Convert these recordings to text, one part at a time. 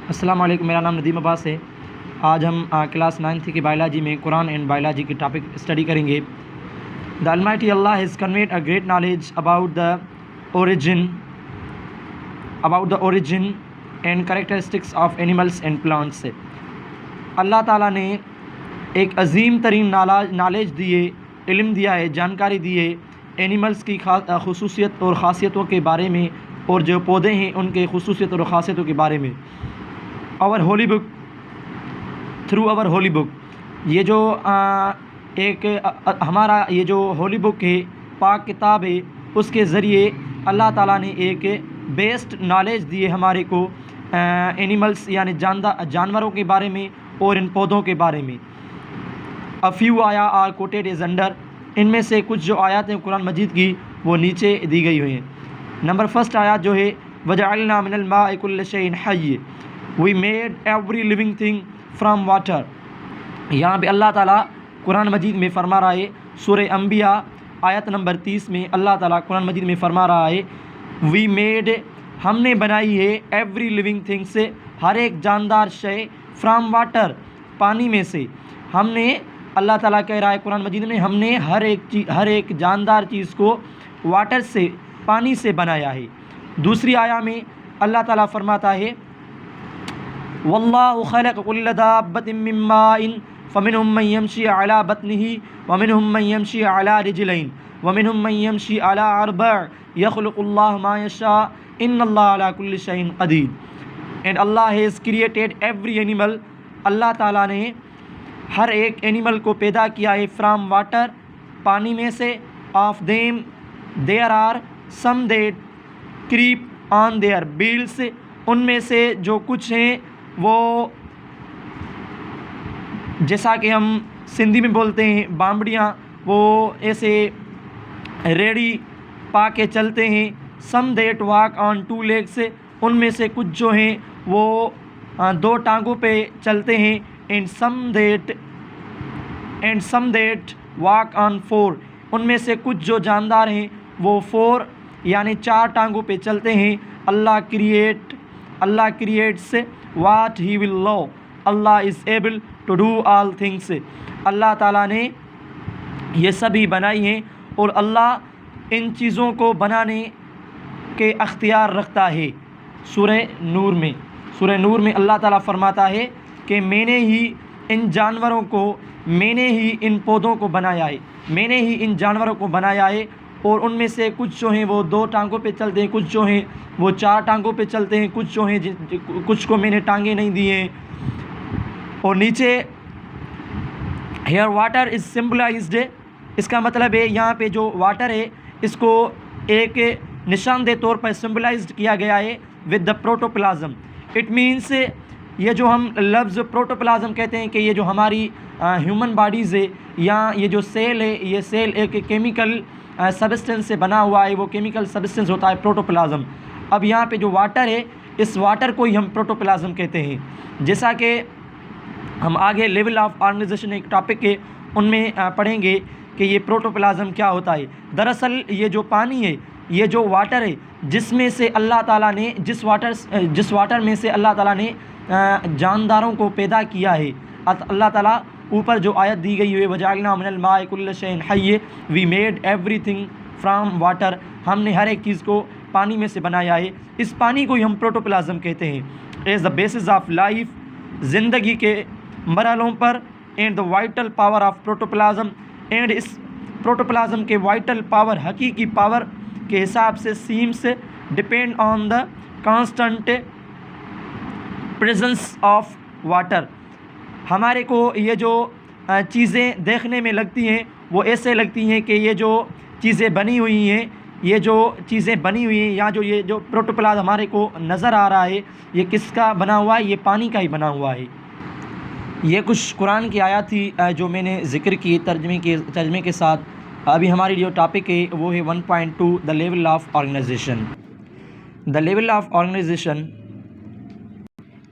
अस्सलाम वालेकुम, मेरा नाम नदीम अब्बास है। आज हम क्लास 9th की बायोलॉजी में कुरान एंड बायोलॉजी की टॉपिक स्टडी करेंगे। The almighty Allah has conveyed a great knowledge about the origin and characteristics of animals and plants. Allah ताला ने एक अजीम तरीन नॉलेज दिए, इल्म दिया है, जानकारी दी है एनिमल्स की खुसूसियत और ख़ासियतों के बारे में, और जो पौधे हैं उनके खुसूसियत और ख़ासियतों के बारे में। Our holy book, through our holy book, ये जो हमारा ये जो होली बुक है, पाक किताब है, उसके ज़रिए अल्लाह ताला ने एक बेस्ट नॉलेज दी है हमारे को एनिमल्स यानी जानवरों के बारे में और इन पौधों के बारे में। अ फ्यू आया आर कोटेड इज़ अंडर, इनमें से कुछ जो आयत हैं कुरान मजीद की वो नीचे दी गई हुई हैं। नंबर फर्स्ट आयत जो है, वजअलना मिनल माइ कुल्ल शैइन हय्य, we made every living thing from water. यहाँ पे अल्लाह ताला कुरान मजीद में फरमा रहा है, सूरह अंबिया आयत नंबर 30 में अल्लाह ताला कुरान मजीद में फरमा रहा है, वी मेड, हमने बनाई है, एवरी लिविंग थिंग से, हर एक जानदार शय, फ्राम वाटर, पानी में से। हमने, अल्लाह ताला कह रहा है कुरान मजीद में, हमने हर एक जानदार चीज़ को वाटर से, पानी से बनाया है। दूसरी आया में अल्लाह ताला फरमाता है, वल्लाहु खलक़ कुल्ल दाब्बतिन मिन माइन फमिनहुम मन यमशी अला बत्निही वमिनहुम मन यमशी अला रिजलैन वमिनहुम मन यमशी अला अर्बअ यखलुकुल्लाहु मा यशा इन्नल्लाहा अला कुल्लि शैइन क़दीर। And Allah has created every animal, Allah ताला ने हर एक एनिमल को पैदा किया है, फ्राम वाटर, पानी में से, of them there are some that creep on their bills, उनमें से जो कुछ हैं वो, जैसा कि हम सिंधी में बोलते हैं बामड़ियाँ, वो ऐसे रेड़ी पा के चलते हैं। Some that walk on two legs, उनमें से कुछ जो हैं वो दो टांगों पे चलते हैं। And some that walk on four, उनमें से कुछ जो जानदार हैं वो फोर यानी चार टांगों पे चलते हैं। Allah creates what he will लो, Allah is able to do all things. Allah ताला ने ये सभी बनाई हैं और अल्लाह इन चीज़ों को बनाने के अख्तियार रखता है। सूरह नूर में अल्लाह ताला फरमाता है कि मैंने ही इन जानवरों को, मैंने ही इन पौधों को बनाया है, मैंने ही इन जानवरों को बनाया है, और उनमें से कुछ जो हैं वो दो टांगों पे चलते हैं, कुछ जो हैं वो चार टांगों पे चलते हैं, कुछ जो हैं कुछ को मैंने टांगे नहीं दी हैं। और नीचे हेयर वाटर इज़ सिम्बलाइज्ड, इसका मतलब है यहाँ पे जो वाटर है इसको एक निशानदेह तौर पर सिम्बलाइज्ड किया गया है with the protoplasm. It means, ये जो हम लफ्ज़ प्रोटोप्लाज्म कहते हैं कि ये जो हमारी ह्यूमन बॉडीज़ है या ये जो सेल है, ये सेल एक केमिकल सब्सटेंस से बना हुआ है, वो केमिकल सब्सटेंस होता है प्रोटोप्लाज्म। अब यहाँ पे जो वाटर है, इस वाटर को ही हम प्रोटोप्लाज्म कहते हैं। जैसा कि हम आगे लेवल ऑफ ऑर्गेनाइजेशन एक टॉपिक है उनमें पढ़ेंगे कि ये प्रोटोप्लाज्म क्या होता है। दरअसल ये जो पानी है, ये जो वाटर है, जिसमें से अल्लाह ताला ने जिस वाटर में से अल्लाह ताला ने जानदारों को पैदा किया है। अल्लाह ताला ऊपर जो आयत दी गई है, वजअलना मिनल माइ कुल्ल शैइन हय्य, we made everything from water, हमने हर एक चीज़ को पानी में से बनाया है। इस पानी को ही हम प्रोटोप्लाज्म कहते हैं। As the basis of life, ज़िंदगी के मरहलों पर, and the vital power of protoplasm, and इस प्रोटोप्लाज्म के वाइटल पावर, हकीकी पावर के हिसाब से seems depend on the constant presence of water. हमारे को ये जो चीज़ें देखने में लगती हैं वो ऐसे लगती हैं कि ये जो चीज़ें बनी हुई हैं, ये जो चीज़ें बनी हुई हैं या जो ये जो प्रोटोप्लाज्म हमारे को नज़र आ रहा है, ये किसका बना हुआ है? ये पानी का ही बना हुआ है। ये कुछ कुरान की आयत थी जो मैंने ज़िक्र की तर्जमे के साथ। अभी हमारी जो टॉपिक है वो है 1.2 the level of organization. The level of organization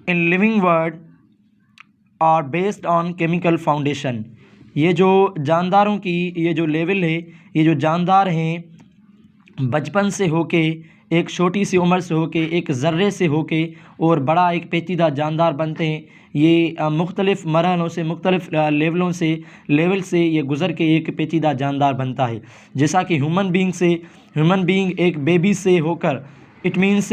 in living world are based on chemical foundation. ये जो जानदारों की ये जो लेवल है, ये जो जानदार हैं बचपन से होके एक छोटी सी उम्र से होके, एक ज़र्रे से होके और बड़ा एक पेचीदा जानदार बनते हैं। ये मुख्तलिफ़ मरहलों से, मुख्तलिफ़ लेवल से ये गुज़र के एक पेचीदा जानदार बनता है। जैसा कि ह्यूमन बीइंग एक बेबी से होकर, इट मीन्स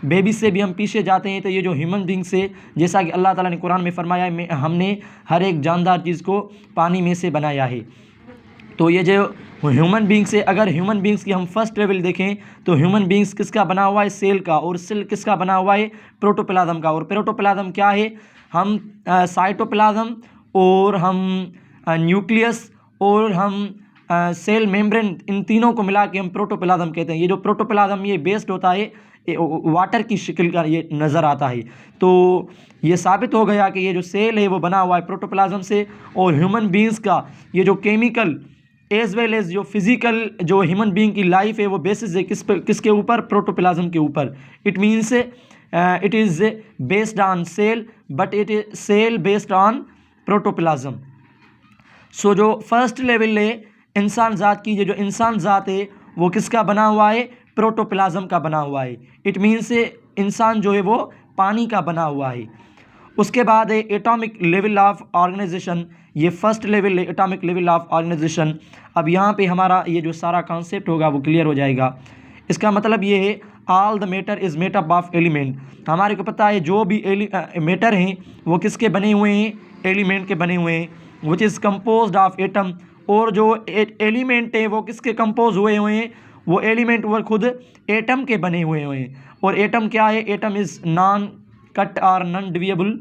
बेबी से भी हम पीछे जाते हैं। तो ये जो ह्यूमन बीइंग से, जैसा कि अल्लाह ताला ने कुरान में फ़रमाया है, हमने हर एक जानदार चीज़ को पानी में से बनाया है। तो ये जो ह्यूमन बीइंग से, अगर ह्यूमन बीइंग्स की हम फर्स्ट लेवल देखें तो ह्यूमन बीइंग्स किसका बना हुआ है? सेल का। और सेल किसका बना हुआ है? प्रोटोप्लाज्म का। और प्रोटोप्लाज्म क्या है? हम साइटोप्लाज्म और हम न्यूक्लियस और हम सेल मेम्ब्रेन, इन तीनों को मिला के हम प्रोटोप्लाज्म कहते हैं। ये जो प्रोटोप्लाज्म ये बेस्ड होता है, वाटर की शक्ल का ये नज़र आता है। तो ये साबित हो गया कि ये जो सेल है वो बना हुआ है प्रोटोप्लाज्म से। और ह्यूमन बीइंग्स का ये जो केमिकल एज वेल एज जो फिज़िकल जो ह्यूमन बीइंग की लाइफ है वो बेसिस है किसके ऊपर? प्रोटोप्लाज्म के ऊपर। It means it is based on cell, but it is cell based on protoplasm. So जो फर्स्ट लेवल है इंसान ज़ात की, ये जो इंसान ज़ात है वो किसका बना हुआ है? प्रोटोप्लाज्म का बना हुआ है। इट मीन्स इंसान जो है वो पानी का बना हुआ है। उसके बाद है एटॉमिक लेवल ऑफ ऑर्गेनाइजेशन। ये फर्स्ट लेवल है, एटॉमिक लेवल ऑफ ऑर्गेनाइजेशन। अब यहाँ पे हमारा ये जो सारा कॉन्सेप्ट होगा वो क्लियर हो जाएगा। इसका मतलब ये है all the matter is made up of element. हमारे को पता है जो भी मैटर हैं वो किसके बने हुए हैं? एलिमेंट के बने हुए हैं, which is composed of atom. और जो एलिमेंट है वो किसके कंपोज हुए हुए हैं? वो एलिमेंट वो खुद एटम के बने हुए हैं। और एटम क्या है? एटम इज़ नॉन कट और नॉन डिविएबल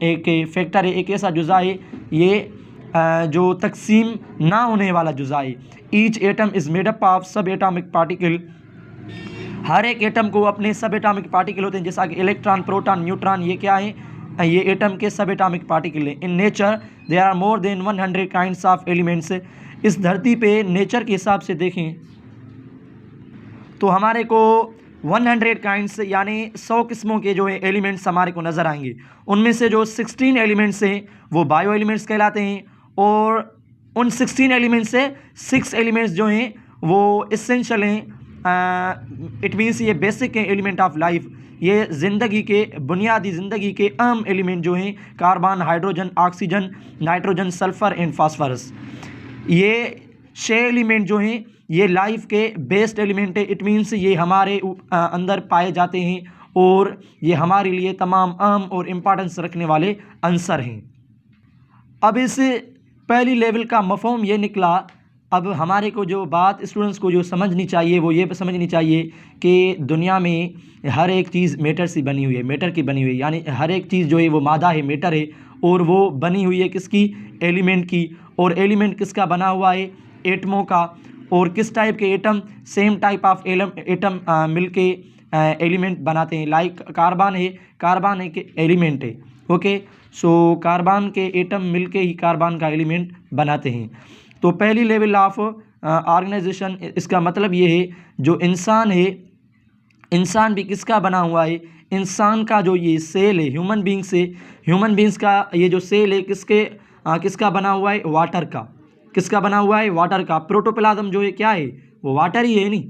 एक फैक्टर है, एक ऐसा जुज़ा है ये जो तकसीम ना होने वाला जुज़ा है। Each atom is made up of सब एटॉमिक पार्टिकल। हर एक एटम को अपने सब एटॉमिक पार्टिकल होते हैं, जैसा कि इलेक्ट्रॉन, प्रोटॉन, न्यूट्रॉन, ये क्या है? ये एटम के सब एटॉमिक पार्टिकल हैं। In nature there are more than 100 kinds of elements. इस धरती पे नेचर के हिसाब से देखें तो हमारे को 100 काइंड्स यानी 100 किस्मों के जो है एलिमेंट्स हमारे को नज़र आएंगे। उनमें से जो 16 एलिमेंट्स हैं वो बायो एलिमेंट्स कहलाते हैं। और उन 16 एलिमेंट्स से 6 एलिमेंट्स जो हैं वो इसेंशियल हैं। इट मीन्स ये बेसिक हैं एलिमेंट ऑफ लाइफ। ये ज़िंदगी के बुनियादी ज़िंदगी के अहम एलिमेंट जो हैं carbon, hydrogen, oxygen, nitrogen, sulphur and phosphorus. ये 6 एलिमेंट जो हैं ये लाइफ के बेस्ड एलिमेंट है। इट मीन्स ये हमारे अंदर पाए जाते हैं और ये हमारे लिए तमाम अहम और इम्पॉर्टेंस रखने वाले आंसर हैं। अब इस पहली लेवल का मफ़हूम ये निकला। अब हमारे को जो बात स्टूडेंट्स को जो समझनी चाहिए वो ये समझनी चाहिए कि दुनिया में हर एक चीज़ मैटर से बनी हुई है, मैटर की बनी हुई है। यानी हर एक चीज़ जो है वो मादा है, मैटर है, और वो बनी हुई है किसकी? एलिमेंट की। और एलिमेंट किसका बना हुआ है? एटमों का। और किस टाइप के atom? Same type of atom मिलके एलिमेंट बनाते हैं। लाइक कार्बन है, कार्बन एक एलिमेंट है। ओके, सो कार्बन के एटम मिलके ही कार्बन का एलिमेंट बनाते हैं। तो पहली लेवल ऑफ ऑर्गेनाइजेशन, इसका मतलब ये है जो इंसान है, इंसान भी किसका बना हुआ है? इंसान का जो ये सेल है ह्यूमन बींग्स का ये जो सेल है किसका बना हुआ है? वाटर का। किसका बना हुआ है? वाटर का। प्रोटोप्लाज्म जो है क्या है? वो वाटर ही है नहीं।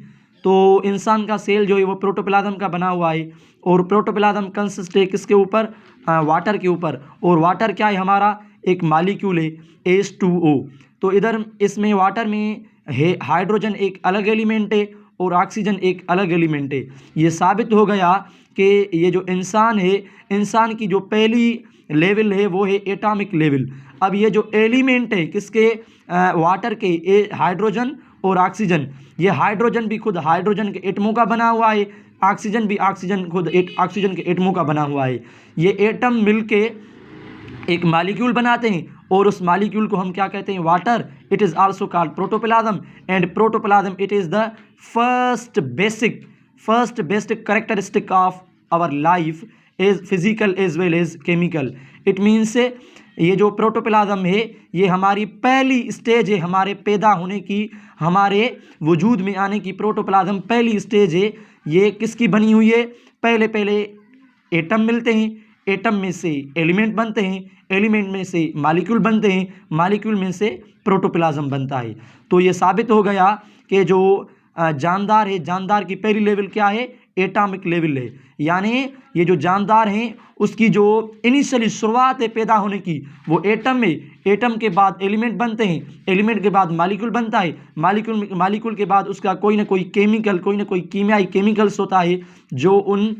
तो इंसान का सेल जो है वो प्रोटोप्लाज्म का बना हुआ है। और प्रोटोप्लाज्म कंसिस्ट है किसके ऊपर? वाटर के ऊपर। और वाटर क्या है? हमारा एक मॉलिक्यूल है H2O। तो इधर इसमें वाटर में है हाइड्रोजन एक अलग एलिमेंट है और ऑक्सीजन एक अलग एलिमेंट है। ये साबित हो गया कि ये जो इंसान है, इंसान की जो पहली लेवल है वो है एटॉमिक लेवल। अब ये जो एलिमेंट है किसके? वाटर के, हाइड्रोजन और ऑक्सीजन। ये हाइड्रोजन भी खुद हाइड्रोजन के एटमों का बना हुआ है, ऑक्सीजन भी खुद ऑक्सीजन के एटमों का बना हुआ है। ये एटम मिलके एक मॉलिक्यूल बनाते हैं और उस मॉलिक्यूल को हम क्या कहते हैं? Water. It is also called protoplasm. And protoplasm it is the first basic characteristic of our life is physical as well as chemical. It means ये जो प्रोटोप्लाज्म है ये हमारी पहली स्टेज है हमारे पैदा होने की, हमारे वजूद में आने की। प्रोटोप्लाज्म पहली स्टेज है। ये किसकी बनी हुई है? पहले एटम मिलते हैं, एटम में से एलिमेंट बनते हैं, एलिमेंट में से मॉलिक्यूल बनते हैं, मॉलिक्यूल में से प्रोटोप्लाज्म बनता है। तो ये साबित हो गया कि जो जानदार है, जानदार की पहली लेवल क्या है? एटॉमिक लेवल है, यानी ये जो जानदार हैं उसकी जो इनिशियली शुरुआत है पैदा होने की वो एटम में, एटम के बाद एलिमेंट बनते हैं, एलिमेंट के बाद मालिक्यूल बनता है, मालिक्यूल के बाद उसका कोई ना कोई केमिकल, कोई ना कोई कीमियाई केमिकल्स होता है जो उन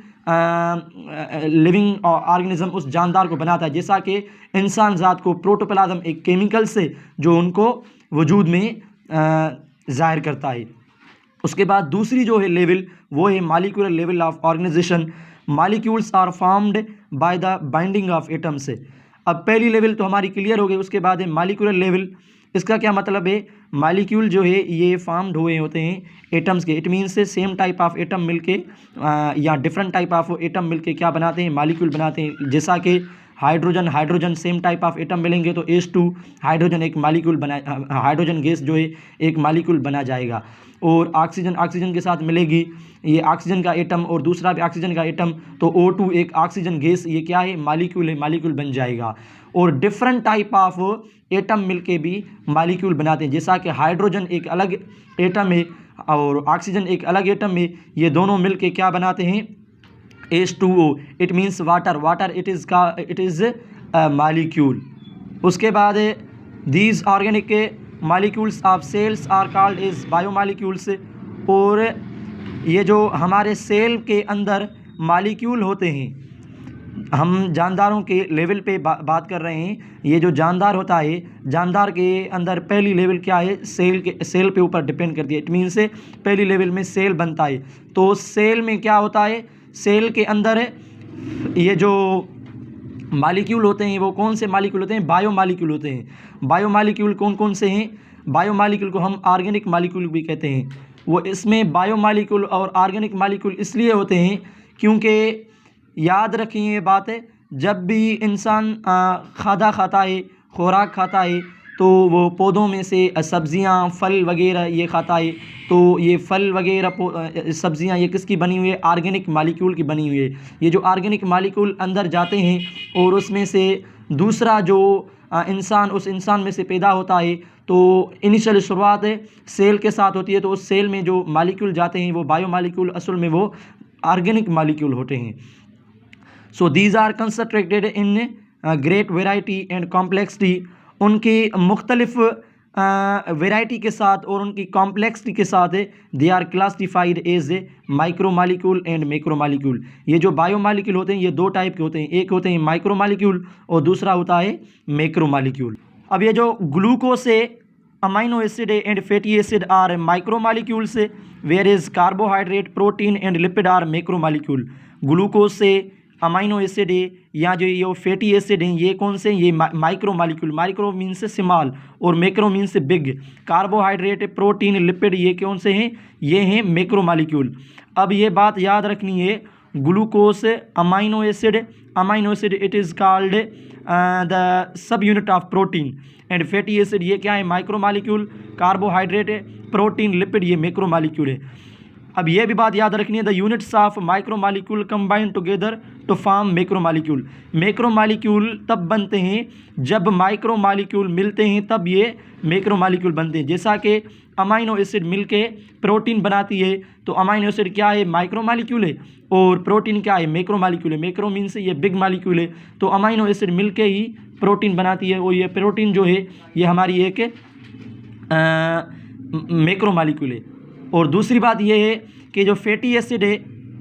लिविंग ऑर्गेनिज्म उस जानदार को बनाता है, जैसा कि इंसान ज़ात को प्रोटोप्लाज्म एक केमिकल से जो उनको वजूद में ज़ाहिर करता है। उसके बाद दूसरी जो है लेवल वो है molecular level of organization. Molecules are formed by the binding of atoms. अब पहली लेवल तो हमारी क्लियर हो गई, उसके बाद है मालिक्यूलर लेवल। इसका क्या मतलब है, मालिक्यूल जो है ये फॉर्म्ड हुए होते हैं एटम्स के, इट मीन्स से सेम टाइप ऑफ एटम मिलके या डिफरेंट टाइप ऑफ एटम मिलके क्या बनाते हैं, मालिक्यूल बनाते हैं। जैसा कि hydrogen same type of atom मिलेंगे तो H2 हाइड्रोजन एक मालिक्यूल बना, हाइड्रोजन गैस जो है एक मालिक्यूल बना जाएगा। और ऑक्सीजन के साथ मिलेगी, ये ऑक्सीजन का एटम और दूसरा भी ऑक्सीजन का एटम, तो O2 एक ऑक्सीजन गैस, ये क्या है, मालिक्यूल है, मालिक्यूल बन जाएगा। और डिफरेंट टाइप ऑफ एटम मिलके भी मालिक्यूल बनाते हैं, जैसा कि हाइड्रोजन एक अलग एटम है और ऑक्सीजन एक अलग एटम है, ये दोनों मिलके क्या बनाते हैं, H2O, it means water it is molecule. उसके बाद these organic molecules of cells are called is biomolecules. और ये जो हमारे सेल के अंदर मालिक्यूल होते हैं, हम जानदारों के लेवल पे बात कर रहे हैं। ये जो जानदार होता है, जानदार के अंदर पहली लेवल क्या है, सेल पे ऊपर डिपेंड करती है, इट मीन से पहली लेवल में सेल बनता है। तो सेल में क्या होता है, सेल के अंदर ये जो मालिक्यूल होते हैं वो कौन से मालिक्यूल होते हैं, बायोमालिक्यूल होते हैं। बायोमालिक्यूल कौन कौन से हैं, बायोमालिक्यूल को हम ऑर्गेनिक मालिक्यूल भी कहते हैं। वो इसमें बायोमालिक्यूल और ऑर्गेनिक मालिक्यूल इसलिए होते हैं क्योंकि याद रखिए ये बात है, जब भी इंसान खादा खाता है, खुराक खाता है, तो वो पौधों में से सब्ज़ियाँ फल वगैरह ये खाता है, तो ये फल वगैरह सब्ज़ियाँ ये किसकी बनी हुई है, ऑर्गेनिक मालिक्यूल की बनी हुई है। ये जो ऑर्गेनिक मालिक्यूल अंदर जाते हैं और उसमें से दूसरा जो इंसान उस इंसान में से पैदा होता है, तो इनिशियल शुरुआत सेल के साथ होती है, तो उस सेल में जो मालिक्यूल जाते हैं वो बायोमालिक्यूल असल में वो ऑर्गेनिक मालिक्यूल होते हैं। So these are concentrated in great variety and complexity. उनकी मुख्तलिफ वेराइटी के साथ और उनकी कॉम्प्लेक्सिटी के साथ they are classified as micro molecule and macro molecule. ये जो बायो मालिक्यूल होते हैं ये दो टाइप के होते हैं, एक होते हैं माइक्रो मालिक्यूल और दूसरा होता है मैक्रो मालिक्यूल। अब ये जो ग्लूकोज है, amino acid and fatty acid are micro molecules, where is carbohydrate, protein and lipid are macro molecule. Glucose से अमाइनो एसिड है या जो ये फैटी एसिड हैं ये कौन से, ये माइक्रो मालिक्यूल, माइक्रो मीन्स से स्मॉल और मैक्रो मीन्स से बिग। कार्बोहाइड्रेट, प्रोटीन, लिपिड ये कौन से हैं, ये हैं मैक्रो मालिक्यूल। अब ये बात याद रखनी है, glucose amino acid it is called the sub unit of protein and fatty acid ये क्या है, micro molecule. Carbohydrate, protein, lipid ये मैक्रो मालिक्यूल है। अब ये भी बात याद रखनी है, the units of micro molecule combine together to form macro molecule. Macro molecule तब बनते हैं जब माइक्रो मालिक्यूल मिलते हैं, तब ये मैक्रो मालिक्यूल बनते हैं। जैसा कि अमाइनो एसिड मिलके प्रोटीन बनाती है, तो अमाइनो एसिड क्या है, माइक्रो मालिक्यूल है, और प्रोटीन क्या है, मैक्रो मालिक्यूल है। मैक्रो मीन्स ये बिग मालिक्यूल है, तो अमाइनो एसिड मिलके ही प्रोटीन बनाती है, और ये प्रोटीन जो है ये हमारी एक मैक्रो मालिक्यूल है। और दूसरी बात ये है कि जो फैटी एसिड है,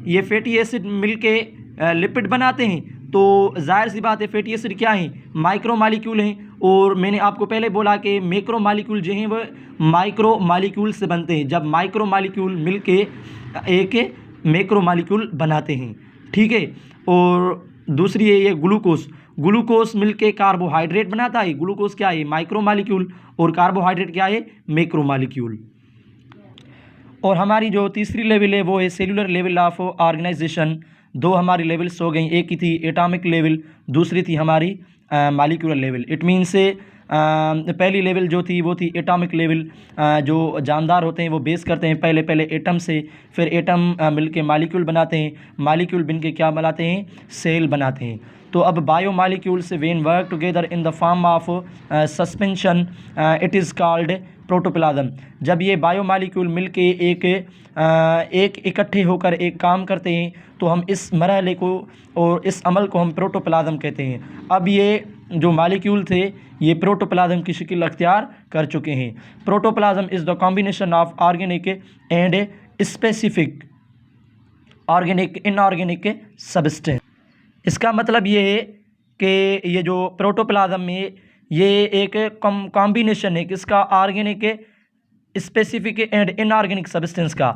ये फैटी एसिड मिलके लिपिड बनाते हैं, तो जाहिर सी बात है फैटी एसिड क्या है, माइक्रो मालिक्यूल हैं। और मैंने आपको पहले बोला कि मैक्रो मालिक्यूल जो हैं वो माइक्रो मालिक्यूल से बनते हैं, जब माइक्रो मालिक्यूल मिलके एक मैक्रो मालिक्यूल बनाते हैं, ठीक है। और दूसरी है ये ग्लूकोज मिलके कार्बोहाइड्रेट बनाता है। ग्लूकोज क्या है, माइक्रो मालिक्यूल, और कार्बोहाइड्रेट क्या है, मैक्रो मालिक्यूल। और हमारी जो तीसरी लेवल है वो है सेलुलर लेवल ऑफ ऑर्गेनाइजेशन। दो हमारी लेवल्स हो गई, एक ही थी एटॉमिक लेवल, दूसरी थी हमारी मालिक्यूलर लेवल। इट मीन्स पहली लेवल जो थी वो थी एटॉमिक लेवल। जो जानदार होते हैं वो बेस करते हैं पहले पहले एटम से, फिर एटम मिलके मालिक्यूल बनाते हैं, मालिक्यूल बन के क्या बनाते हैं, सेल बनाते हैं। तो अब bio molecules when work together in the form of suspension it is called protoplasm. जब ये बायो मालिक्यूल मिलके एक इकट्ठे होकर एक काम करते हैं तो हम इस मरहले को और इस अमल को हम प्रोटोप्लाज्म कहते हैं। अब ये जो मालिक्यूल थे ये प्रोटोप्लाज्म की शक्ल अख्तियार कर चुके हैं। Protoplasm is the combination of organic and specific organic inorganic substance. इसका मतलब ये है कि ये जो प्रोटोप्लाज्म में ये एक कॉम्बिनेशन है किसका, organic specific and inorganic substance का।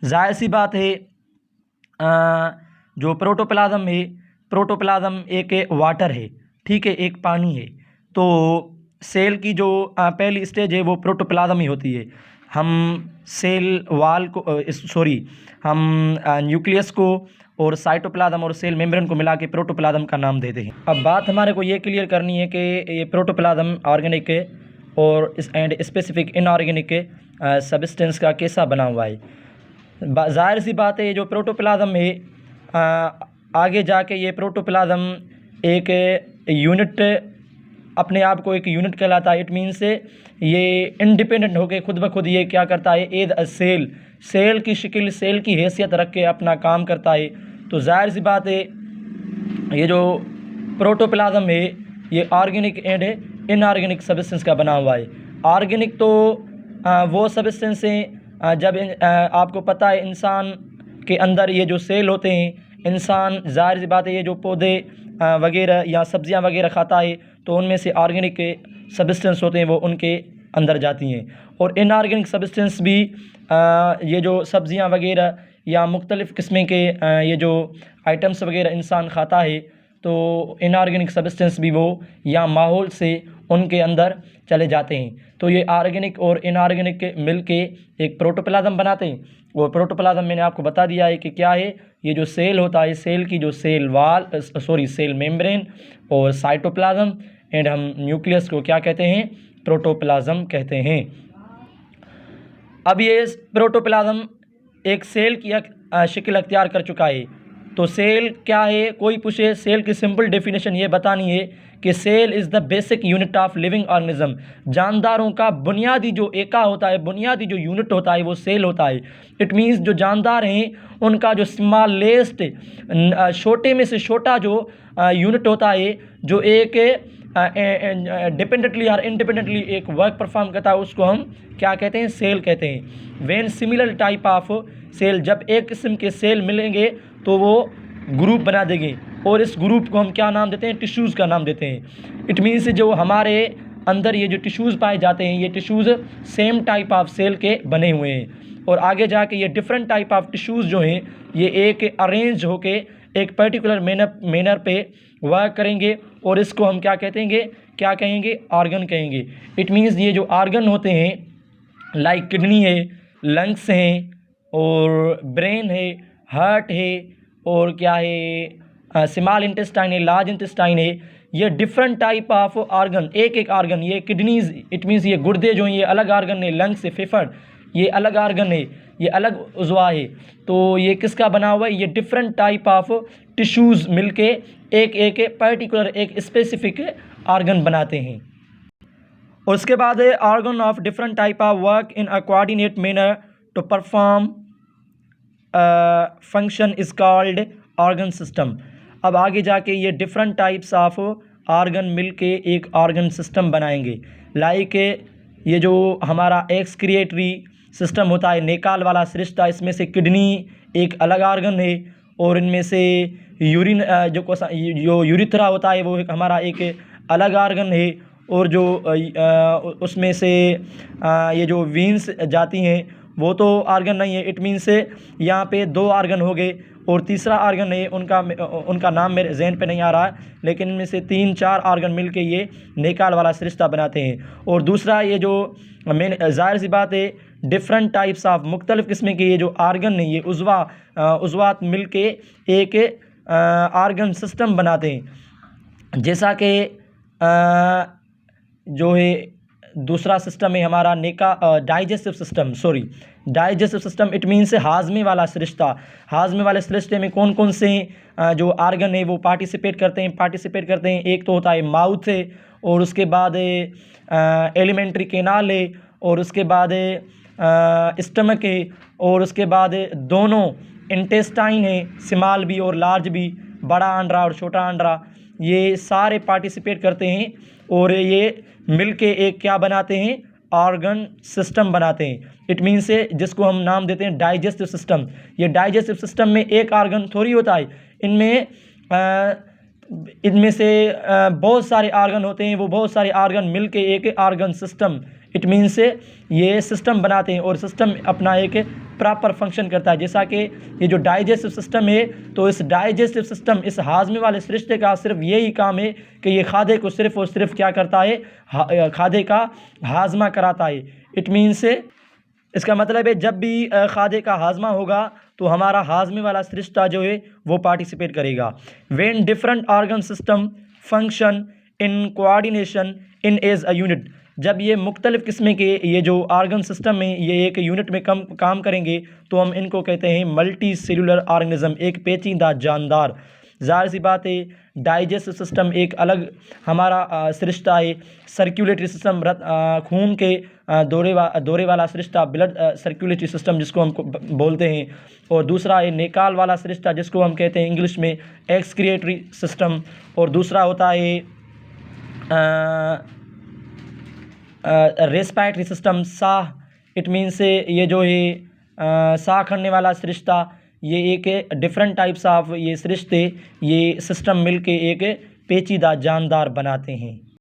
जाहिर सी बात है जो प्रोटोप्लाज्म है, प्रोटोप्लाज्म एक वाटर है, ठीक है, एक पानी है। तो सेल की जो पहली स्टेज है वो प्रोटोप्लाज्म ही होती है। हम सेल वाल को हम न्यूक्लियस को और साइटोप्लाज्म और सेल मेम्ब्रेन को मिला के प्रोटोप्लाज्म का नाम देते हैं। अब बात हमारे को ये क्लियर करनी है कि ये प्रोटोप्लाज्म ऑर्गेनिक और एंड स्पेसिफिक इनऑर्गेनिक सब्सटेंस का कैसा बना हुआ है। जाहिर सी बात है ये जो प्रोटोप्लाज्म है आगे जाके ये प्रोटोप्लाज्म एक यूनिट अपने आप को एक यूनिट कहलाता है। इट मीन्स ये इंडिपेंडेंट होकर खुद ब खुद ये क्या करता है, एज अ सेल की शक्ल, सेल की हैसियत रख के अपना काम करता है। तो जाहिर सी बात है ये जो प्रोटोप्लाज्म है ये ऑर्गेनिक एंड इनऑर्गेनिक सब्सटेंस का बना हुआ है। ऑर्गेनिक तो वो सब्सटेंस हैं जब आपको पता है इंसान के अंदर ये जो सेल होते हैं, इंसान जाहिर सी बात है ये जो पौधे वगैरह या सब्जियां वगैरह खाता है तो उनमें से ऑर्गेनिक सब्सटेंस होते हैं वो उनके अंदर जाती हैं। और इनऑर्गेनिक सब्सटेंस भी ये जो सब्जियां वगैरह या मुख्तलिफ़ किस्म के ये जो आइटम्स वगैरह इंसान खाता है तो इनऑर्गेनिक सब्सटेंस भी वो या माहौल से उनके अंदर चले जाते हैं। तो ये ऑर्गेनिक और इनऑर्गेनिक मिल के एक प्रोटोप्लाज्म बनाते हैं। और प्रोटोप्लाज्म मैंने आपको बता दिया है कि क्या है, ये जो सेल होता है, सेल की जो सेल मेम्ब्रेन और साइटोप्लाज्म एंड हम न्यूक्लियस को क्या कहते हैं, प्रोटोप्लाज्म कहते हैं। अब ये प्रोटोप्लाज्म एक सेल की शक्ल अख्तियार कर चुका है। तो सेल क्या है, कोई पूछे सेल की सिंपल डेफिनेशन ये बतानी है कि cell is the basic unit of living organism. जानदारों का बुनियादी जो एका होता है, बुनियादी जो यूनिट होता है वो सेल होता है। इट मीन्स जो जानदार हैं उनका जो स्मॉलेस्ट छोटे में से छोटा जो यूनिट होता है जो एक डिपेंडेंटली और इंडिपेंडेंटली एक वर्क परफॉर्म करता है उसको हम क्या कहते हैं, सेल कहते हैं। When similar type of cell, जब एक किस्म के सेल मिलेंगे तो वो ग्रुप बना देंगे और इस ग्रुप को हम क्या नाम देते हैं, टिश्यूज़ का नाम देते हैं। इट मीन्स जो हमारे अंदर ये जो टिश्यूज़ पाए जाते हैं ये tissues same type of cell के बने हुए हैं। और आगे जाके ये डिफरेंट टाइप ऑफ टिश्यूज़ जो हैं ये एक अरेंज होके एक पर्टिकुलर मैनर पे वर्क करेंगे और इसको हम क्या कहेंगे, ऑर्गन कहेंगे। इट मीन्स ये जो ऑर्गन होते हैं लाइक किडनी है, लंग्स हैं और ब्रेन है, हार्ट है और क्या है, स्मॉल इंटेस्टाइन है, लार्ज इंटेस्टाइन है, ये डिफरेंट टाइप ऑफ ऑर्गन, एक ऑर्गन, ये किडनीज इट मीन्स ये गुर्दे जो हैं ये अलग ऑर्गन है, लंग्स है, फेफड़ ये अलग ऑर्गन है, ये अलग उज़वा है। तो ये किसका बना हुआ है, ये डिफरेंट टाइप ऑफ टिश्यूज़ मिलके एक पर्टिकुलर एक स्पेसिफिक ऑर्गन बनाते हैं। और उसके बाद है organ of different type of work in a coordinate manner to perform function is called organ system. अब आगे जाके ये डिफरेंट टाइप्स ऑफ ऑर्गन मिलके एक ऑर्गन सिस्टम बनाएंगे। लाइक ये जो हमारा एक्सक्रिएटरी सिस्टम होता है, नेकाल वाला सरिश्ता, इसमें से किडनी एक अलग ऑर्गन है और इनमें से यूरिन जो यूरिथ्रा होता है वो हमारा एक अलग ऑर्गन है। और जो उसमें से ये जो वीन्स जाती हैं वो तो ऑर्गन नहीं है। इट मीन्स यहाँ पे 2 ऑर्गन हो गए और तीसरा ऑर्गन है उनका नाम मेरे जहन पे नहीं आ रहा, लेकिन इनमें से 3-4 ऑर्गन मिलके ये नेकाल वाला सरिश्ता बनाते हैं। और दूसरा ये जो ज़ाहिर सी बात है डिफरेंट टाइप्स ऑफ मुख्तलिफ़ किस्म के ये जो ऑर्गन है ये उज़वात मिलके एक ऑर्गन सिस्टम बनाते हैं। जैसा कि जो है दूसरा सिस्टम है हमारा डाइजेस्टिव सिस्टम। इट मीन्स हाजमे वाला सरिश्ता। हाजमे वाले सरिश्ते में कौन कौन से जो आर्गन है वो पार्टिसिपेट करते हैं। एक तो होता है माउथ है, और उसके बाद एलिमेंट्री कैनाल है, और उसके बाद स्टमक है, और उसके बाद दोनों इंटेस्टाइन है, स्मॉल भी और लार्ज भी, बड़ा आंड्रा और छोटा आंड्रा, ये सारे पार्टिसिपेट करते हैं और ये मिलके एक क्या बनाते हैं, ऑर्गन सिस्टम बनाते हैं। इट मीन्स से जिसको हम नाम देते हैं डाइजेस्टिव सिस्टम। ये डाइजेस्टिव सिस्टम में एक ऑर्गन थोड़ी होता है, इनमें से बहुत सारे ऑर्गन होते हैं। वो बहुत सारे ऑर्गन मिलके एक ऑर्गन सिस्टम, इट मीन्स से ये सिस्टम बनाते हैं, और सिस्टम अपना एक प्रॉपर फंक्शन करता है। जैसा कि ये जो डाइजेस्टिव सिस्टम है, तो इस डाइजेस्टिव सिस्टम, इस हाजमे वाले सरिश्ते का सिर्फ यही काम है कि ये खादे को सिर्फ और सिर्फ क्या करता है, खादे का हाजमा कराता है। इट मीन्स से इसका मतलब है जब भी खादे का हाजमा होगा तो हमारा हाजमे वाला सरिश्ता जो है वो पार्टिसिपेट करेगा। When different organ system function in coordination in as a unit, जब ये मुख्तलिफ़ किस्म के ये जो ऑर्गन सिस्टम में ये एक यूनिट में काम करेंगे तो हम इनको कहते हैं मल्टी सेलुलर ऑर्गेनिज्म, एक पेचीदा जानदार। ज़ाहिर सी बात है डाइजेस्टिव सिस्टम एक अलग हमारा सरिश्ता है। सर्कुलेटरी सिस्टम, खून के दौरे वाला सरिश्ता, ब्लड सर्कुलेटरी सिस्टम जिसको हम बोलते हैं, और दूसरा है निकाल वाला सरिश्ता जिसको हम कहते हैं इंग्लिश में एक्सक्रिएटरी सिस्टम, और दूसरा होता है respiratory system, Sah. It means से ये जो है साह करने वाला सरिश्ता, ये एक डिफरेंट टाइप्स ऑफ ये सरिश्ते, ये सिस्टम मिलके एक पेचीदा जानदार बनाते हैं।